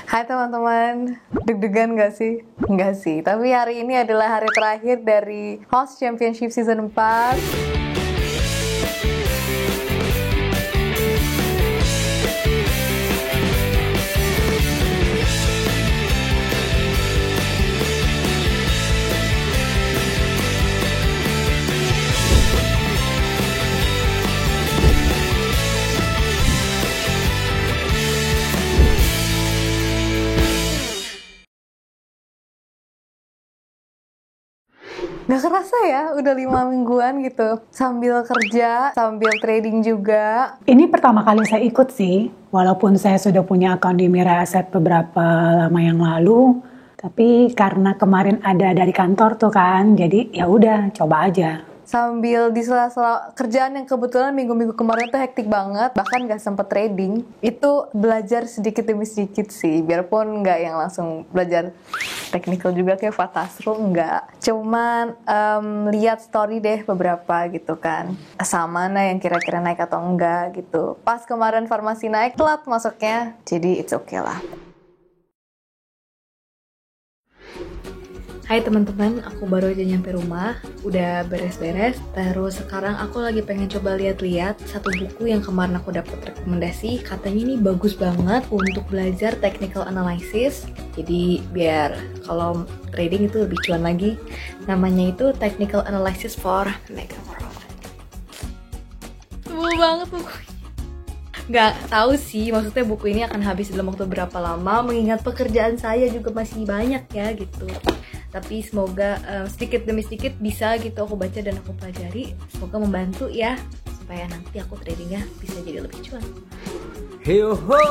Hai teman-teman, deg-degan gak sih? Enggak sih, tapi hari ini adalah hari terakhir dari Host Championship Season 4. Gak kerasa ya, udah 5 mingguan gitu. Sambil kerja, sambil trading juga. Ini pertama kali saya ikut sih, walaupun saya sudah punya akun di Mira Asset beberapa lama yang lalu. Tapi karena kemarin ada dari kantor tuh kan, jadi ya udah coba aja. Sambil di sela-sela kerjaan yang kebetulan minggu-minggu kemarin tuh hektik banget, bahkan gak sempet trading, itu belajar sedikit demi sedikit sih, biarpun gak yang langsung belajar technical juga kayak Pak Tasrul, enggak. Cuman lihat story deh beberapa gitu kan, saham mana yang kira-kira naik atau enggak gitu. Pas kemarin farmasi naik, telat masuknya, jadi it's okay lah. Hai teman-teman, aku baru aja nyampe rumah, udah beres-beres. Terus sekarang aku lagi pengen coba lihat-lihat satu buku yang kemarin aku dapat rekomendasi. Katanya ini bagus banget untuk belajar technical analysis. Jadi biar kalau trading itu lebih cuan lagi. Namanya itu Technical Analysis for Mega Profit. Sebel banget bukunya. Nggak tahu sih, maksudnya buku ini akan habis dalam waktu berapa lama, mengingat pekerjaan saya juga masih banyak ya gitu. Tapi semoga sedikit demi sedikit bisa gitu aku baca dan aku pelajari. Semoga membantu ya, supaya nanti aku tradingnya bisa jadi lebih cuan. Heyo ho,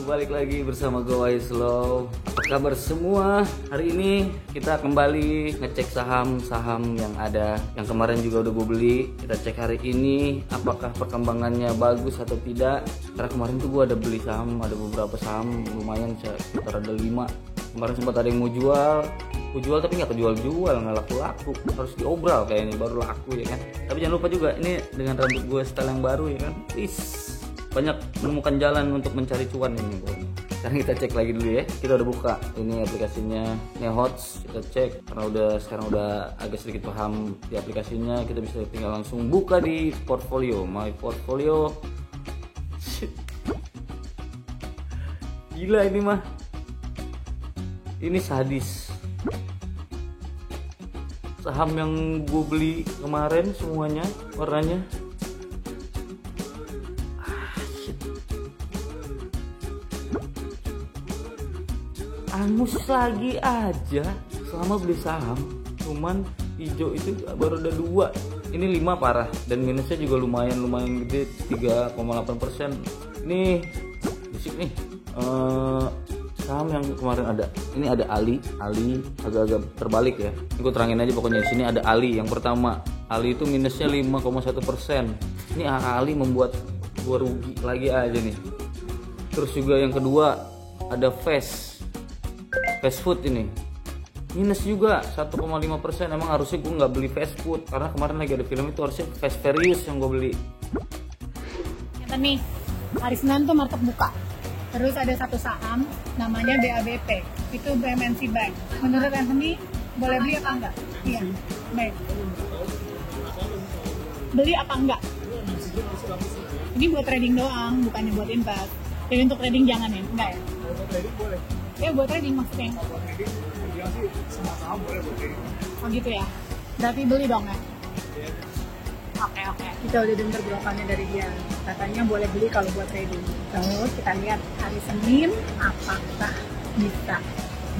balik lagi bersama Go Slow. Apa kabar semua? Hari ini kita kembali ngecek saham-saham yang ada, yang kemarin juga udah gue beli. Kita cek hari ini apakah perkembangannya bagus atau tidak. Karena kemarin tuh gue ada beli saham, ada beberapa saham lumayan, sekitar ada 5. Kemarin sempat ada yang mau jual tapi nggak kejual-jual, nggak laku-laku, harus diobral kayaknya baru laku ya kan. Tapi jangan lupa juga ini dengan rambut gue style yang baru ya kan, banyak menemukan jalan untuk mencari cuan ini bro. Sekarang kita cek lagi dulu ya. Kita udah buka ini aplikasinya Nehots, kita cek karena sekarang udah agak sedikit paham di aplikasinya. Kita bisa tinggal langsung buka di portfolio, my portfolio. Shit. Gila ini mah. Ini sadis. Saham yang gue beli kemarin semuanya warnanya angus lagi aja selama beli saham. Cuman hijau itu baru ada 2. Ini 5 parah dan minusnya juga lumayan gede, 3,8%. Ini bisik nih. Saham yang kemarin ada, ini ada Ali agak-agak terbalik ya. Ini gue terangin aja pokoknya. Di sini ada Ali yang pertama. Ali itu minusnya 5,1%. Ini Ali membuat gue rugi lagi aja nih. Terus juga yang kedua ada fast food ini minus juga 1,5%. Emang harusnya gue nggak beli fast food karena kemarin lagi ada film itu, harusnya Fast Furious yang gue beli. Kita nih, hari Senin tuh market buka. Terus ada satu saham namanya BABP, itu BMNC Bank. Menurut Anthony, boleh beli apa enggak? Iya, baik. Beli apa enggak? Ini buat trading doang, bukannya buat invest. Jadi untuk trading jangan ya, enggak ya? Buat trading boleh. Ya buat trading maksudnya. Buat trading, dia sih semua saham boleh buat trading. Oh gitu ya? Berarti beli dong ya? Oke. Kita udah denger belokannya dari dia. Katanya boleh beli kalau buat trading. Terus kita lihat hari Senin apakah bisa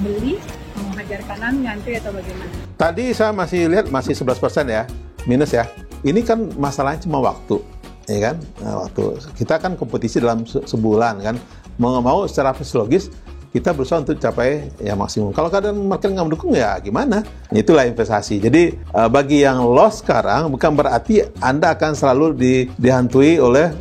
beli, menghajar kanan, ngantri atau bagaimana. Tadi saya masih lihat masih 11% ya, minus ya. Ini kan masalahnya cuma waktu, ya kan? Nah, waktu kita kan kompetisi dalam sebulan kan. Mau secara fisiologis kita berusaha untuk capai ya maksimum. Kalau keadaan market nggak mendukung ya gimana? Itulah investasi. Jadi bagi yang loss sekarang bukan berarti Anda akan selalu dihantui oleh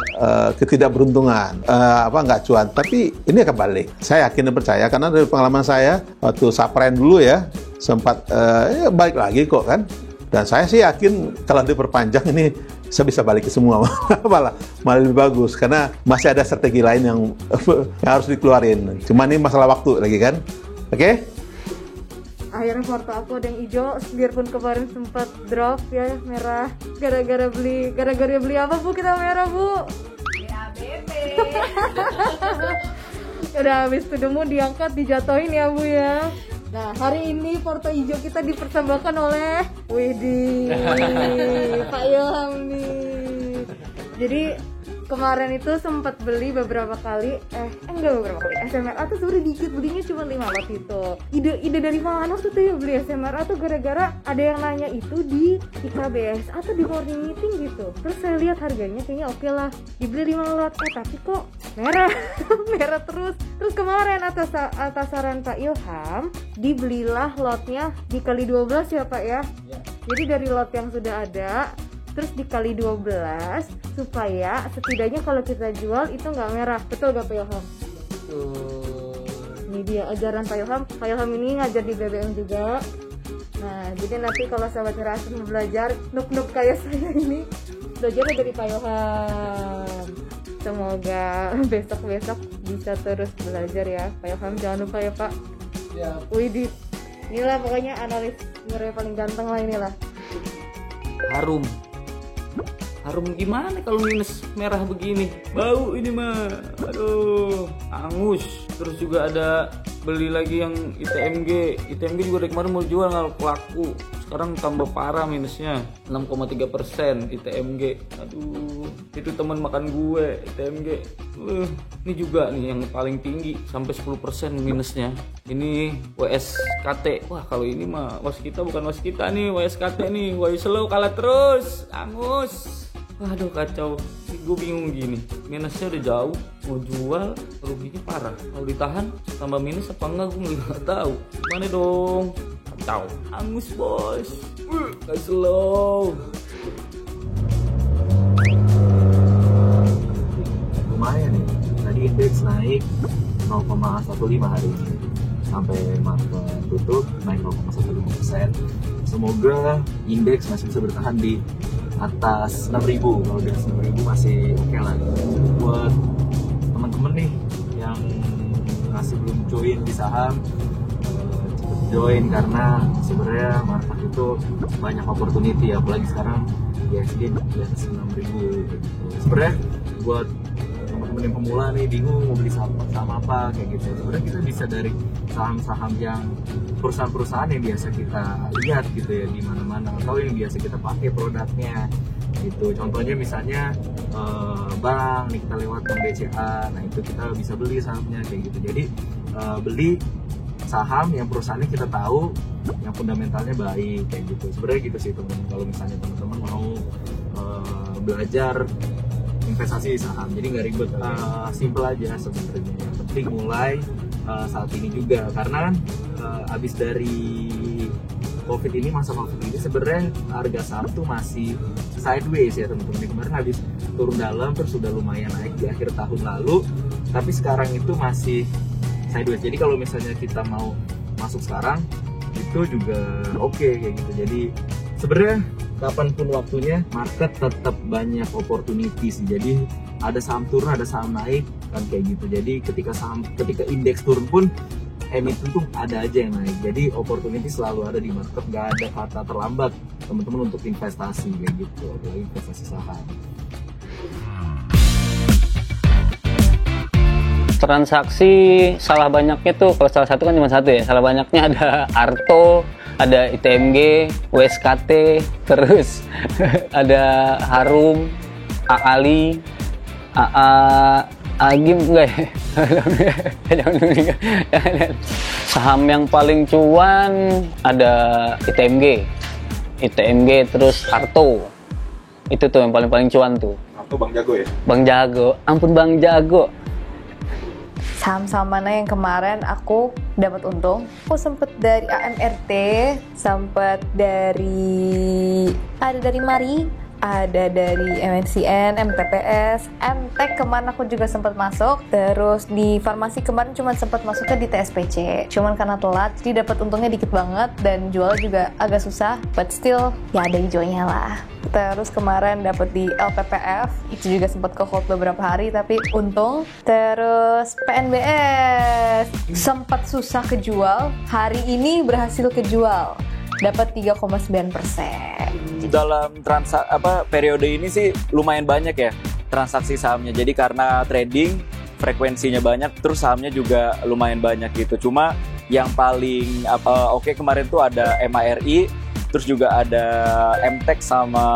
ketidakberuntungan, nggak cuan. Tapi ini akan balik. Saya yakin dan percaya karena dari pengalaman saya waktu subprime dulu ya sempat balik lagi kok kan. Dan saya sih yakin kalau diperpanjang ini saya bisa balik ke semua malah lebih bagus karena masih ada strategi lain yang harus dikeluarin. Cuma ini masalah waktu lagi kan. Oke? Akhirnya foto aku ada yang hijau, biarpun kemarin sempat drop ya merah. Gara-gara beli apa Bu kita merah Bu? BABB. Udah habis itu demo diangkat dijatuhin ya Bu ya. Nah hari ini foto hijau kita dipersembahkan oleh Widih Pak Ilham nih. Jadi kemarin itu sempat beli beberapa kali, enggak beberapa kali. SMRA tuh sebenarnya dikit, belinya cuma 5 lot itu. Ide dari mana tuh ya beli SMRA tuh gara-gara ada yang nanya itu di IKBS atau di morning meeting gitu. Terus saya lihat harganya kayaknya oke lah, dibeli 5 lot. Tapi kok merah, merah terus. Terus kemarin atas saran Pak Ilham, dibelilah lotnya dikali 12 ya Pak ya. Jadi dari lot yang sudah ada terus dikali 12 supaya setidaknya kalau kita jual itu nggak merah. Betul gak Pak Ilham? Ini dia ajaran Pak Ilham. Pak Ilham ini ngajar di BBM juga. Nah jadi nanti kalau sahabat Ngerasa mau belajar nuk kayak saya ini, belajarnya dari Pak Ilham. Semoga besok bisa terus belajar ya Pak Ilham. Jangan lupa ya Pak. Ya. Widih, inilah pokoknya analis ngerai paling ganteng lah inilah. Harum gimana kalau minus merah begini? Bau ini mah. Aduh, angus. Terus juga ada beli lagi yang ITMG juga dari kemarin mau jual nggak laku. Sekarang tambah parah minusnya 6,3% ITMG. Aduh, itu teman makan gue ITMG. Ini juga nih yang paling tinggi sampai 10% minusnya. Ini WSKT. Wah, kalau ini mah waskita bukan waskita nih, WSKT nih. Woi slow kalah terus. Angus. Waduh kacau, gue bingung gini, minusnya udah jauh, mau jual, ruginya parah. Kalau ditahan, tambah minus apa enggak gue nggak tahu. Gimana dong? Kacau, angus bos, gak slow. Lumayan nih, tadi indeks naik 0,15 hari ini, sampai market tutup naik 0,15%. Semoga indeks masih bisa bertahan di atas 6.000. Kalau di atas 6.000 masih oke lah. Buat teman-teman nih yang masih belum join di saham, cepet join karena sebenarnya market itu banyak opportunity, apalagi sekarang ISG di atas 6.000 gitu. Sebenarnya buat teman-teman yang pemula nih bingung mau beli saham apa kayak gitu, sebenarnya kita bisa dari saham-saham yang perusahaan-perusahaan yang biasa kita lihat gitu ya di mana-mana, atau yang biasa kita pakai produknya gitu. Contohnya misalnya bank nih, kita lewat bank BCA, nah itu kita bisa beli sahamnya kayak gitu. Jadi beli saham yang perusahaannya kita tahu, yang fundamentalnya baik kayak gitu. Sebenarnya gitu sih teman-teman, kalau misalnya teman-teman mau belajar investasi di saham, jadi nggak ribet, simple aja sebenarnya. Yang penting mulai saat ini juga, karena kan abis dari COVID ini, masa COVID ini sebenarnya harga saham tuh masih sideways ya teman-teman. Kemarin habis turun dalam terus sudah lumayan naik di akhir tahun lalu, tapi sekarang itu masih sideways. Jadi kalau misalnya kita mau masuk sekarang itu juga oke kayak gitu. Jadi sebenarnya kapanpun waktunya market tetap banyak opportunities. Jadi ada saham turun, ada saham naik kan kayak gitu. Jadi ketika indeks turun pun emiten tuh ada aja yang naik. Jadi opportunity selalu ada di market, nggak ada kata terlambat teman-teman untuk investasi kayak gitu, apalagi investasi saham. Transaksi salah banyaknya tuh, kalau salah satu kan cuma satu ya, salah banyaknya ada Arto, ada ITMG, WSKT, terus ada Harum, Aali, Agim enggak ya? Saham yang paling cuan ada ITMG terus Arto. Itu tuh yang paling cuan tuh. Arto Bang Jago ya? Bang Jago, ampun Bang Jago. Saham-saham mana yang kemarin aku dapat untung? Aku sempet dari AMRT, sempet dari Mari, ada dari MNCN, MTPS, MTech kemarin aku juga sempat masuk. Terus di farmasi kemarin cuma sempat masuknya di TSPC. Cuman karena telat, jadi dapat untungnya dikit banget dan jual juga agak susah. But still, ya ada hijaunya lah. Terus kemarin dapat di LPPF, itu juga sempat ke hold beberapa hari tapi untung. Terus PNBS sempat susah kejual, hari ini berhasil kejual, dapat 3,9%. Dalam periode ini sih lumayan banyak ya transaksi sahamnya. Jadi karena trading frekuensinya banyak, terus sahamnya juga lumayan banyak gitu. Cuma yang paling oke kemarin tuh ada MARI, terus juga ada MTech, sama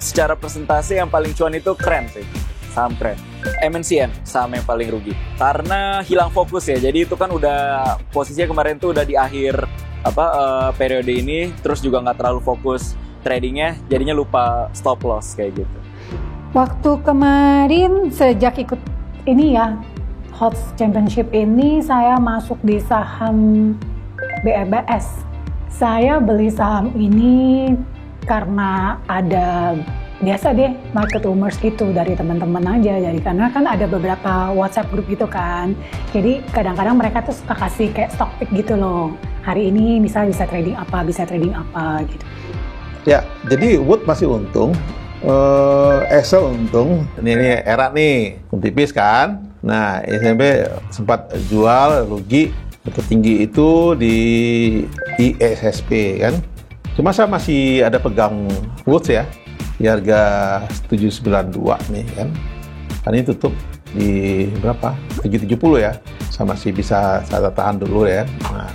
secara presentasi yang paling cuan itu Kren sih, saham Kren. MNCN saham yang paling rugi karena hilang fokus ya. Jadi itu kan udah posisinya kemarin tuh udah di akhir periode ini, terus juga nggak terlalu fokus tradingnya, jadinya lupa stop loss kayak gitu. Waktu kemarin sejak ikut ini ya Hot Championship ini, saya masuk di saham BRBS. Saya beli saham ini karena ada biasa deh market rumors gitu dari teman-teman aja. Jadi karena kan ada beberapa WhatsApp grup gitu kan. Jadi kadang-kadang mereka tuh suka kasih kayak stock pick gitu loh. Hari ini misalnya bisa trading apa gitu. Ya, jadi Wood masih untung, Excel untung. Ini era nih, tipis kan. Nah, SMP sempat jual rugi. Tertinggi itu di ISSP kan. Cuma saya masih ada pegang Woods ya, di harga 792 nih kan. Ini tutup di berapa? 770 ya. Saya masih bisa saya tahan dulu ya. Nah.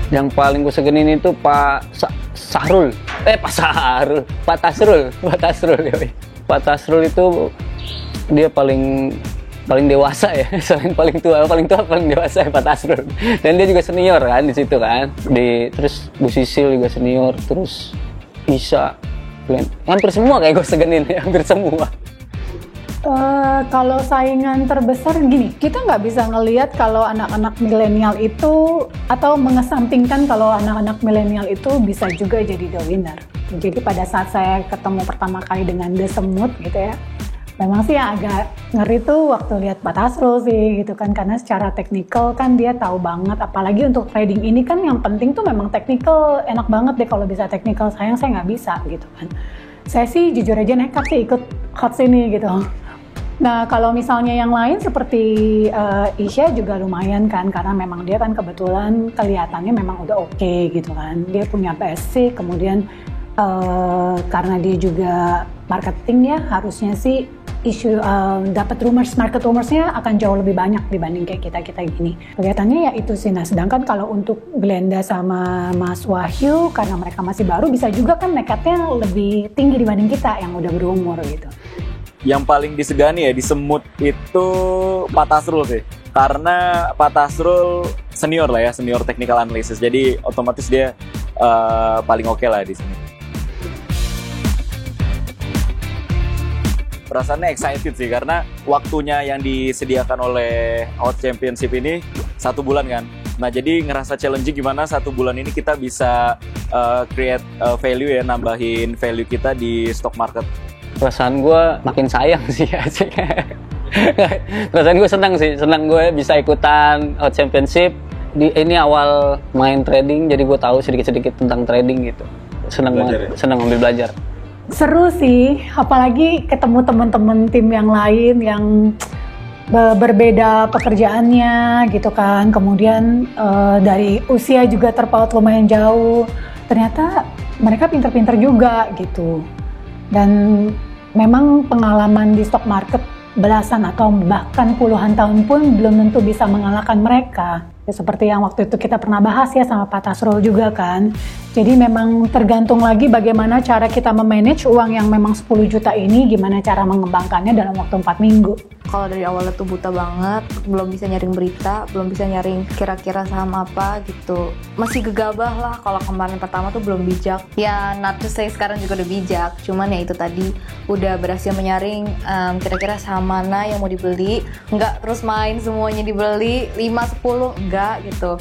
Yang paling gue segenin itu Pak Tasrul ya. Pak Tasrul itu dia paling dewasa ya, selain paling tua paling dewasa ya Pak Tasrul. Dan dia juga senior kan di situ kan. Terus Bu Sisil juga senior, terus Isa, hampir semua kayak gue segenin ya, hampir semua. Kalau saingan terbesar gini, kita nggak bisa ngelihat kalau anak-anak milenial itu, atau mengesampingkan kalau anak-anak milenial itu bisa juga jadi the winner. Jadi pada saat saya ketemu pertama kali dengan The Semut gitu ya, memang sih yang agak ngeri tuh waktu lihat Pak Tasrul sih gitu kan, karena secara teknikal kan dia tahu banget, apalagi untuk trading ini kan yang penting tuh memang teknikal, enak banget deh kalau bisa teknikal, sayang saya nggak bisa gitu kan. Saya sih jujur aja nekat sih ikut hot sini gitu. Nah kalau misalnya yang lain seperti Isya juga lumayan kan, karena memang dia kan kebetulan kelihatannya memang udah oke gitu kan, dia punya PSC, kemudian karena dia juga marketing ya, harusnya sih isu dapat market rumorsnya akan jauh lebih banyak dibanding kayak kita gini. Kelihatannya ya itu sih. Nah sedangkan kalau untuk Glenda sama Mas Wahyu, karena mereka masih baru, bisa juga kan nekatnya lebih tinggi dibanding kita yang udah berumur gitu. Yang paling disegani ya di Semut itu Pak Tasrul sih, karena Pak Tasrul senior lah ya, senior technical analysis, jadi otomatis dia paling oke lah di sini. Perasaannya excited sih, karena waktunya yang disediakan oleh Hot Championship ini 1 bulan kan. Nah jadi ngerasa challenging gimana 1 bulan ini kita bisa create value ya, nambahin value kita di stock market. Perasaan gue makin sayang sih asik. Perasaan gue senang gue bisa ikutan Hot Championship. Ini awal main trading, jadi gue tahu sedikit-sedikit tentang trading gitu. Senang banget, senang ambil belajar. Seru sih, apalagi ketemu teman-teman tim yang lain yang berbeda pekerjaannya gitu kan. Kemudian dari usia juga terpaut lumayan jauh. Ternyata mereka pinter-pinter juga gitu. Dan memang pengalaman di stock market belasan atau bahkan puluhan tahun pun belum tentu bisa mengalahkan mereka. Ya, seperti yang waktu itu kita pernah bahas ya sama Pak Tasrul juga kan. Jadi memang tergantung lagi bagaimana cara kita memanage uang yang memang 10 juta ini, gimana cara mengembangkannya dalam waktu 4 minggu. Kalau dari awalnya tuh buta banget, belum bisa nyaring berita, belum bisa nyaring kira-kira saham apa gitu. Masih gegabah lah kalau kemarin pertama tuh belum bijak. Ya not to say sekarang juga udah bijak, cuman ya itu tadi udah berhasil menyaring kira-kira saham mana yang mau dibeli. Nggak terus main semuanya dibeli, 5-10, enggak gitu.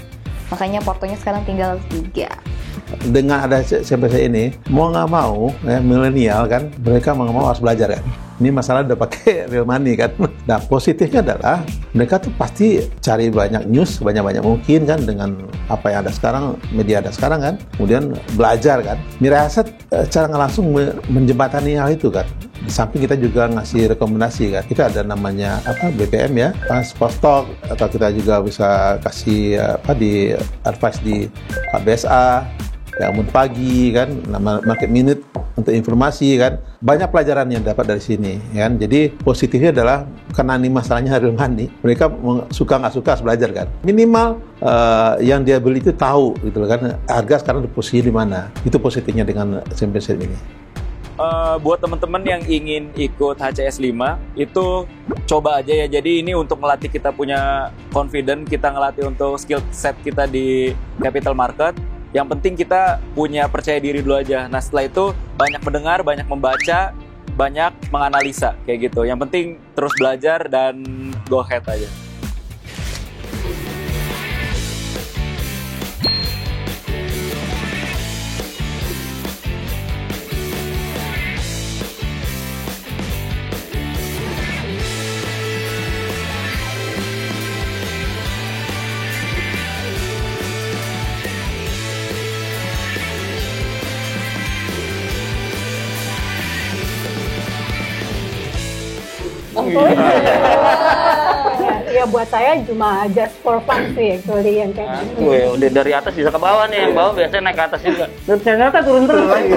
Makanya portonya sekarang tinggal 3. dengan ada CPC ini, mau nggak mau, ya, milenial kan, mereka mau nggak mau harus belajar kan. Ini masalah udah pakai real money kan. Nah, positifnya adalah mereka tuh pasti cari banyak news, banyak-banyak mungkin kan dengan apa yang ada sekarang, media ada sekarang kan. Kemudian belajar kan. Miraset secara nggak langsung menjembatani hal itu kan. Di samping kita juga ngasih rekomendasi kan. Kita ada namanya apa BPM ya, Postok, atau kita juga bisa kasih apa di advice di KBSA, ya Amun Pagi kan, nama Market Minute untuk informasi kan. Banyak pelajaran yang dapat dari sini kan. Jadi positifnya adalah karena ini masalahnya real money, mereka suka nggak suka harus belajar kan. Minimal yang dia beli itu tahu gitu kan, harga sekarang di posisi di mana. Itu positifnya dengan championship ini. Buat teman-teman yang ingin ikut HCS 5 itu coba aja ya. Jadi ini untuk melatih kita punya confidence, kita ngelatih untuk skill set kita di capital market. Yang penting kita punya percaya diri dulu aja. Nah setelah itu banyak mendengar, banyak membaca, banyak menganalisa kayak gitu. Yang penting terus belajar dan go ahead aja. Ya buat saya cuma just for fun sih actually yang kayak gitu. Udah dari atas bisa ke bawah nih, yang bawah biasanya naik ke atas juga. Dan ternyata turun terus lagi.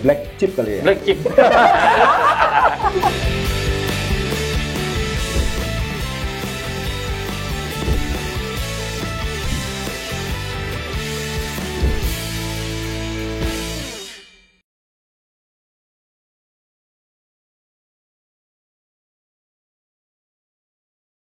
Black chip kali ya. Black chip.